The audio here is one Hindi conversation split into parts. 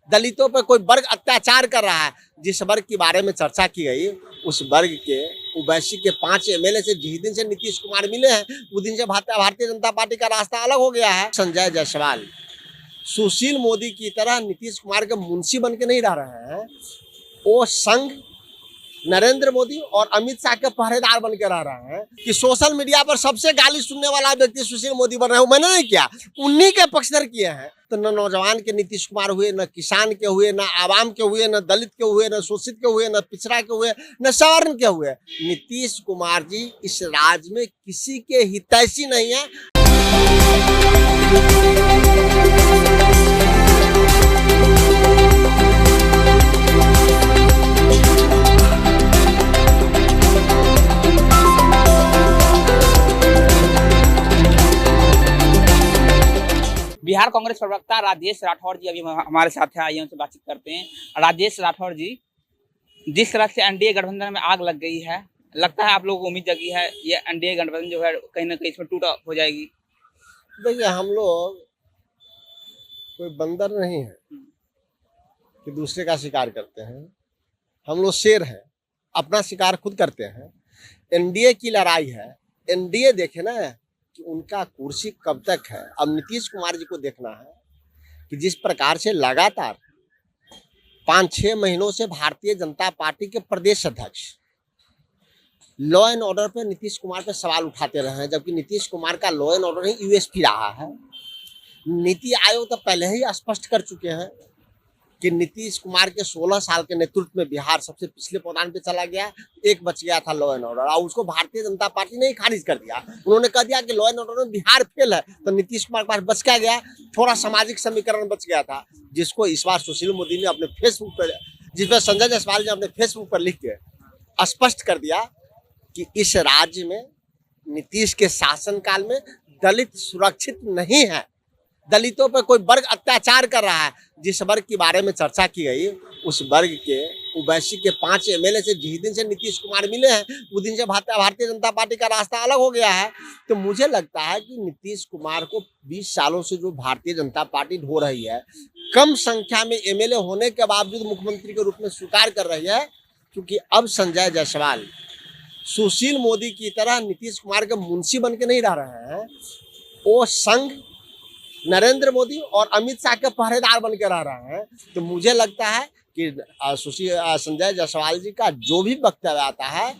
दलितों पर कोई वर्ग अत्याचार कर रहा है। जिस वर्ग के बारे में चर्चा की गई, उस वर्ग के ओवैसी के 5 एमएलए से जिस दिन से नीतीश कुमार मिले हैं, उस दिन से भारतीय जनता पार्टी का रास्ता अलग हो गया है। संजय जायसवाल सुशील मोदी की तरह नीतीश कुमार के मुंशी बन के नहीं रह रहे हैं, वो संघ नरेंद्र मोदी और अमित शाह के पहरेदार बन के रह रहे हैं। कि सोशल मीडिया पर सबसे गाली सुनने वाला व्यक्ति सुशील मोदी बन रहे हैं, मैंने नहीं किया, उन्हीं के पक्षधर किए हैं। तो न नौजवान के नीतीश कुमार हुए, न किसान के हुए, न आवाम के हुए, न दलित के हुए, न शोषित के हुए, न पिछड़ा के हुए, न सवर्ण के हुए। नीतीश कुमार जी इस राज्य में किसी के हितैषी नहीं है। बिहार कांग्रेस प्रवक्ता राजेश राठौर जी अभी हमारे साथ है, आइए उनसे बातचीत करते हैं। राजेश राठौर जी, जिस तरह से एनडीए गठबंधन में आग लग गई है, लगता है आप लोगों को उम्मीद जगी है ये एनडीए गठबंधन जो है कहीं ना कहीं इसमें टूट हो जाएगी? देखिए, हम लोग कोई बंदर नहीं है कि दूसरे का शिकार करते हैं। हम लोग शेर हैं, अपना शिकार खुद करते हैं। एनडीए की लड़ाई है, एनडीए देखे ना कि उनका कुर्सी कब तक है। अब नीतीश कुमार जी को देखना है कि जिस प्रकार से लगातार 5-6 महीनों से भारतीय जनता पार्टी के प्रदेश अध्यक्ष लॉ एंड ऑर्डर पे नीतीश कुमार पे सवाल उठाते रहे हैं, जबकि नीतीश कुमार का law and order he USP रहा है। नीति आयोग तो पहले ही स्पष्ट कर चुके हैं कि नीतीश कुमार के 16 साल के नेतृत्व में बिहार सबसे पिछले पायदान पे चला गया। एक बच गया था लॉ एंड ऑर्डर, और उसको भारतीय जनता पार्टी ने ही खारिज कर दिया। उन्होंने कह दिया कि लॉ एंड ऑर्डर में बिहार फेल है, तो नीतीश कुमार के पास बच क्या गया? थोड़ा सामाजिक समीकरण बच गया था, जिसको इस बार सुशील मोदी ने अपने फेसबुक पर, जिस पर संजय जायसवाल ने अपने फेसबुक पर लिख के स्पष्ट कर दिया कि इस राज्य में नीतीश के शासनकाल में दलित सुरक्षित नहीं है। दलितों पर कोई वर्ग अत्याचार कर रहा है। जिस वर्ग के बारे में चर्चा की गई, उस वर्ग के ओवैसी के 5 एमएलए से जिस दिन से नीतीश कुमार मिले हैं, उस दिन से भारतीय जनता पार्टी का रास्ता अलग हो गया है। तो मुझे लगता है कि नीतीश कुमार को 20 सालों से जो भारतीय जनता पार्टी ढो रही है, कम संख्या में एमएलए होने के बावजूद मुख्यमंत्री के रूप में स्वीकार कर रही है, क्योंकि अब संजय जायसवाल सुशील मोदी की तरह नीतीश कुमार के मुंशी बन के नहीं रह रहे हैं, वो संघ नरेंद्र मोदी और अमित शाह के पहरेदार बन के रह रहे हैं। तो मुझे लगता है कि संजय जायसवाल जी का जो भी वक्तव्य आता है,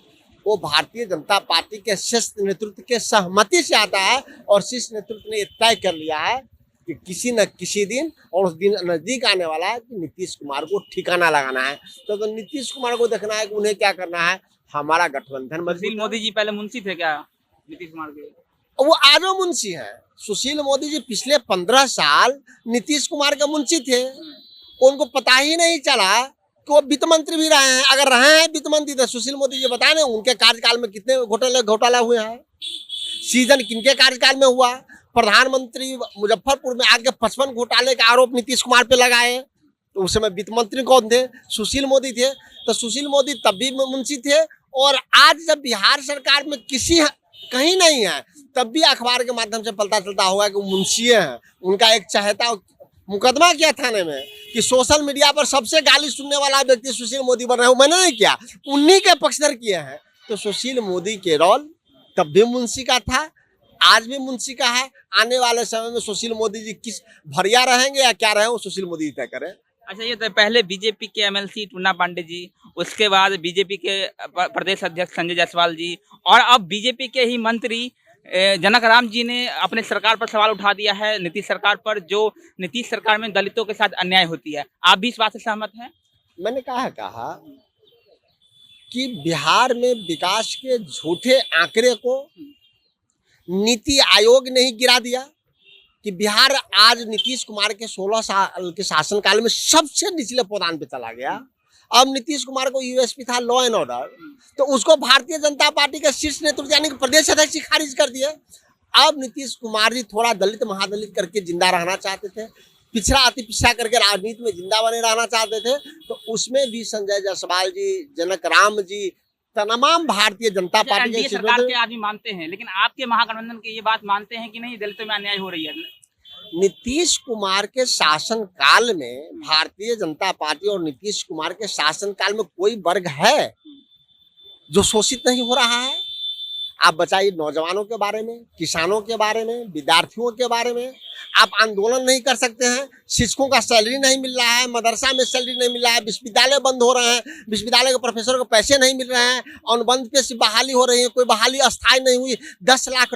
वो भारतीय जनता पार्टी के शीर्ष नेतृत्व के सहमति से आता है, और शीर्ष नेतृत्व ने तय कर लिया है कि किसी न किसी दिन, और उस दिन नजदीक आने वाला है, कि नीतीश कुमार को ठिकाना लगाना है। तो नीतीश कुमार को देखना है कि उन्हें क्या करना है। हमारा गठबंधन मजबूत। मोदी जी पहले मुंशी थे क्या नीतीश कुमार के? वो आजो मुंशी हैं। सुशील मोदी जी पिछले 15 साल नीतीश कुमार के मुंशी थे। उनको पता ही नहीं चला कि वो वित्त मंत्री भी रहे हैं। अगर रहे हैं वित्त मंत्री, तो सुशील मोदी जी बताए ना उनके कार्यकाल में कितने घोटाला हुए हैं, सीजन किनके कार्यकाल में हुआ। प्रधानमंत्री मुजफ्फरपुर में आके 55 घोटाले का आरोप नीतीश कुमार पे लगाए, तो उस समय वित्त मंत्री कौन थे? सुशील मोदी थे। तो सुशील मोदी तब भी मुंशी थे, और आज जब बिहार सरकार में कहीं नहीं है, तब भी अखबार के माध्यम से पता चलता होगा कि मुंशी हैं। उनका एक चहेता मुकदमा किया थाने में कि सोशल मीडिया पर सबसे गाली सुनने वाला व्यक्ति सुशील मोदी बन रहे हैं, मैंने नहीं किया, उन्हीं के पक्षधर किए हैं। तो सुशील मोदी के रोल तब भी मुंशी का था, आज भी मुंशी का है। आने वाले समय में सुशील मोदी जी किस भरिया रहेंगे या क्या रहे, वो सुशील मोदी तय करें। अच्छा, ये तो पहले बीजेपी के एमएलसी टूना पांडे जी, उसके बाद बीजेपी के प्रदेश अध्यक्ष संजय जायसवाल जी, और अब बीजेपी के ही मंत्री जनक राम जी ने अपने सरकार पर सवाल उठा दिया है, नीतीश सरकार पर, जो नीतीश सरकार में दलितों के साथ अन्याय होती है। आप भी इस बात से सहमत हैं? मैंने कहा कि बिहार में विकास के झूठे आंकड़े को नीति आयोग ने ही गिरा दिया कि बिहार आज नीतीश कुमार के 16 साल के शासनकाल में सबसे निचले पायदान पे चला गया। अब नीतीश कुमार को यूएसपी था लॉ एंड ऑर्डर, तो उसको भारतीय जनता पार्टी के शीर्ष नेतृत्व यानी कि प्रदेश अध्यक्ष खारिज कर दिए। अब नीतीश कुमार जी थोड़ा दलित महादलित करके जिंदा रहना चाहते थे, पिछड़ा अति पिछड़ा करके राजनीति में जिंदा बने रहना चाहते थे। तो उसमें भी संजय जायसवाल जी, जनक राम जी, तमाम भारतीय जनता पार्टी के सरकार के आदमी मानते हैं, लेकिन आपके महागठबंधन के ये बात मानते हैं कि नहीं दलितों में अन्याय हो रही है? नीतीश कुमार के शासन काल में, भारतीय जनता पार्टी और नीतीश कुमार के शासन काल में कोई वर्ग है जो शोषित नहीं हो रहा है? आप बताइए, नौजवानों के बारे में, किसानों के बारे में, विद्यार्थियों के बारे में। आप आंदोलन नहीं कर सकते हैं, शिक्षकों का सैलरी नहीं मिल रहा है, मदरसा में सैलरी नहीं मिल रहा है, विश्वविद्यालय बंद हो रहे हैं, विश्वविद्यालय के प्रोफेसर को पैसे नहीं मिल रहे हैं, अनुबंध पे सिर्फ बहाली हो रही है, कोई बहाली अस्थायी नहीं हुई, 10 लाख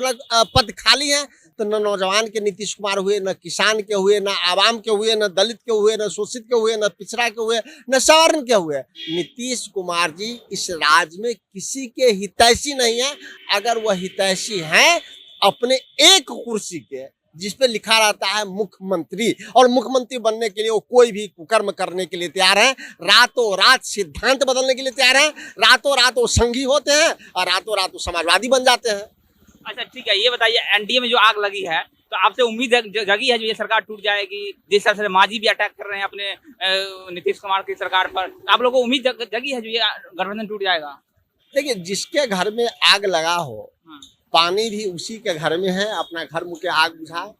पद खाली हैं। तो न नौजवान के नीतीश कुमार हुए, न किसान के हुए, न आवाम के हुए, न दलित के हुए, न शोषित के हुए, न पिछड़ा के हुए, न सवर्ण के हुए। नीतीश कुमार जी इस राज्य में किसी के हितैषी नहीं है। अगर वह हितैषी हैं अपने एक कुर्सी के, जिस पे लिखा रहता है मुख्यमंत्री, और मुख्यमंत्री बनने के लिए वो कोई भी कुकर्म करने के लिए तैयार है, रातों रात सिद्धांत बदलने के लिए तैयार है, रातों रात वो संघी होते हैं और रातों रात वो समाजवादी बन जाते हैं। अच्छा ठीक है, ये बताइए एनडीए में जो आग लगी है, तो आपसे उम्मीद जगी है जो ये सरकार टूट जाएगी? जिस तरह से मांझी भी अटैक कर रहे हैं अपने नीतीश कुमार की सरकार पर, आप लोगों को उम्मीद जगी है जो ये गठबंधन टूट जाएगा? देखिए, जिसके घर में आग लगा हो, पानी भी उसी के घर में है, अपना घर मुँह के आग बुझाए।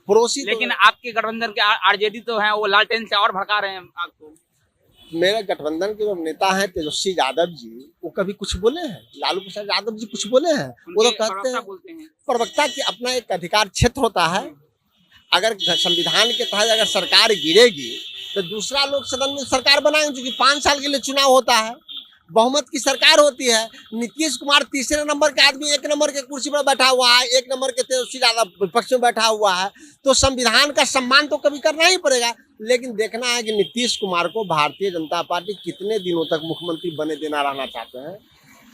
पड़ोसी लेकिन आपके गठबंधन के आरजेडी तो हैं, वो लालटेन से और भड़का रहे हैं आग को। मेरे गठबंधन के जो नेता हैं तेजस्वी यादव जी, वो कभी कुछ बोले हैं? लालू प्रसाद यादव जी कुछ बोले हैं? वो तो कहते हैं, प्रवक्ता की अपना एक अधिकार क्षेत्र होता है। अगर संविधान के तहत अगर सरकार गिरेगी तो दूसरा लोग सदन में सरकार बनाएंगे, क्योंकि 5 साल के लिए चुनाव होता है, बहुमत की सरकार होती है। नीतीश कुमार तीसरे नंबर के आदमी 1 नंबर के कुर्सी पर बैठा हुआ है, 1 नंबर के तेजस्वी यादव विपक्ष में बैठा हुआ है, तो संविधान का सम्मान तो कभी करना ही पड़ेगा। लेकिन देखना है कि नीतीश कुमार को भारतीय जनता पार्टी कितने दिनों तक मुख्यमंत्री बने देना रहना चाहते हैं।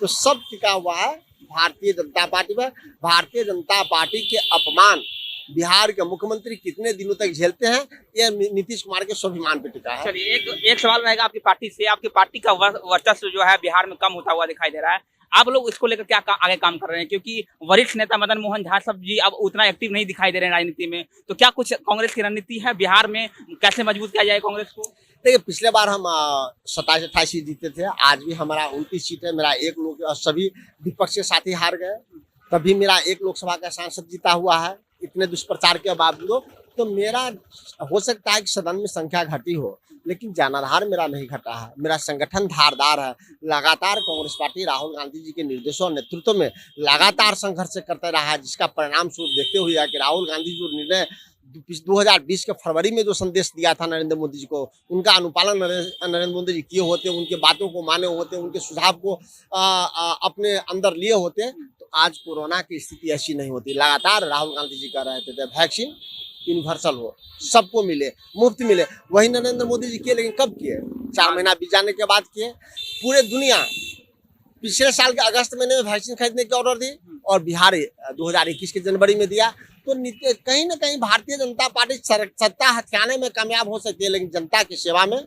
तो सब टिका हुआ है भारतीय जनता पार्टी पर। भारतीय जनता पार्टी के अपमान बिहार के मुख्यमंत्री कितने दिनों तक झेलते हैं, ये नीतीश कुमार के स्वाभिमान पे टिका है। चलिए एक सवाल रहेगा आपकी पार्टी से। आपकी पार्टी का वर्चस्व जो है बिहार में कम होता हुआ दिखाई दे रहा है, आप लोग इसको लेकर क्या आगे काम कर रहे हैं? क्योंकि वरिष्ठ नेता मदन मोहन झा सब जी अब उतना एक्टिव नहीं दिखाई दे रहे हैं राजनीति में, तो क्या कुछ कांग्रेस की रणनीति है बिहार में, कैसे मजबूत किया जाए कांग्रेस को? देखिए, पिछले बार हम 27-28 सीट जीते थे, आज भी हमारा 29 सीट है। मेरा एक लोग सभी विपक्ष के साथी हार गए, तभी मेरा एक लोकसभा का सांसद जीता हुआ है, इतने दुष्प्रचार के बावजूद। तो मेरा हो सकता है कि सदन में संख्या घटी हो, लेकिन जनाधार मेरा नहीं घटा है। मेरा संगठन धारदार है। लगातार कांग्रेस पार्टी राहुल गांधी जी के निर्देशों और नेतृत्व में लगातार संघर्ष करते रहा है, जिसका परिणाम स्वरूप देखते हुए कि राहुल गांधी जो निर्णय 2020 के फरवरी में जो संदेश दिया था नरेंद्र मोदी जी को, उनका अनुपालन नरेंद्र मोदी जी किए होते, उनके बातों को माने होते, उनके सुझाव को अपने अंदर लिए होते, तो आज कोरोना की स्थिति ऐसी नहीं होती। लगातार राहुल गांधी जी कह रहे थे वैक्सीन यूनिवर्सल हो, सबको मिले, मुफ्त मिले, वही नरेंद्र मोदी जी किए। लेकिन कब किए? 4 महीना बीत जाने के बाद किए। पूरे दुनिया पिछले साल के अगस्त महीने में वैक्सीन खरीदने की ऑर्डर दी और बिहार 2021 के जनवरी में दिया। तो कहीं ना कहीं भारतीय जनता पार्टी सत्ता हथियाने में कामयाब हो सकती है, लेकिन जनता की सेवा में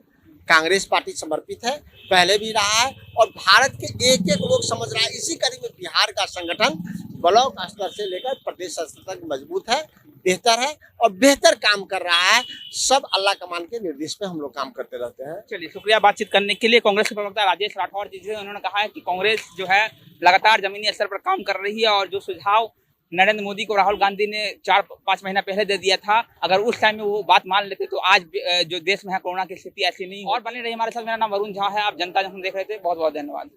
कांग्रेस पार्टी समर्पित है, पहले भी रहा है और भारत के एक एक लोग समझ रहा है। इसी कड़ी में बिहार का संगठन ब्लॉक स्तर से लेकर प्रदेश स्तर तक मजबूत है, बेहतर है और बेहतर काम कर रहा है। सब अल्लाह कमान के निर्देश पे हम लोग काम करते रहते हैं। चलिए, शुक्रिया बातचीत करने के लिए। कांग्रेस के प्रवक्ता राजेश राठौर जी, उन्होंने कहा है कि कांग्रेस जो है लगातार जमीनी स्तर पर काम कर रही है और जो सुझाव नरेंद्र मोदी को राहुल गांधी ने 4-5 महीना पहले दे दिया था, अगर उस टाइम में वो बात मान लेते तो आज जो देश में है कोरोना की स्थिति ऐसी नहीं। और बने रही हमारे साथ। मेरा नाम वरुण झा है, आप जनता जंक्शन देख रहे थे। बहुत बहुत धन्यवाद।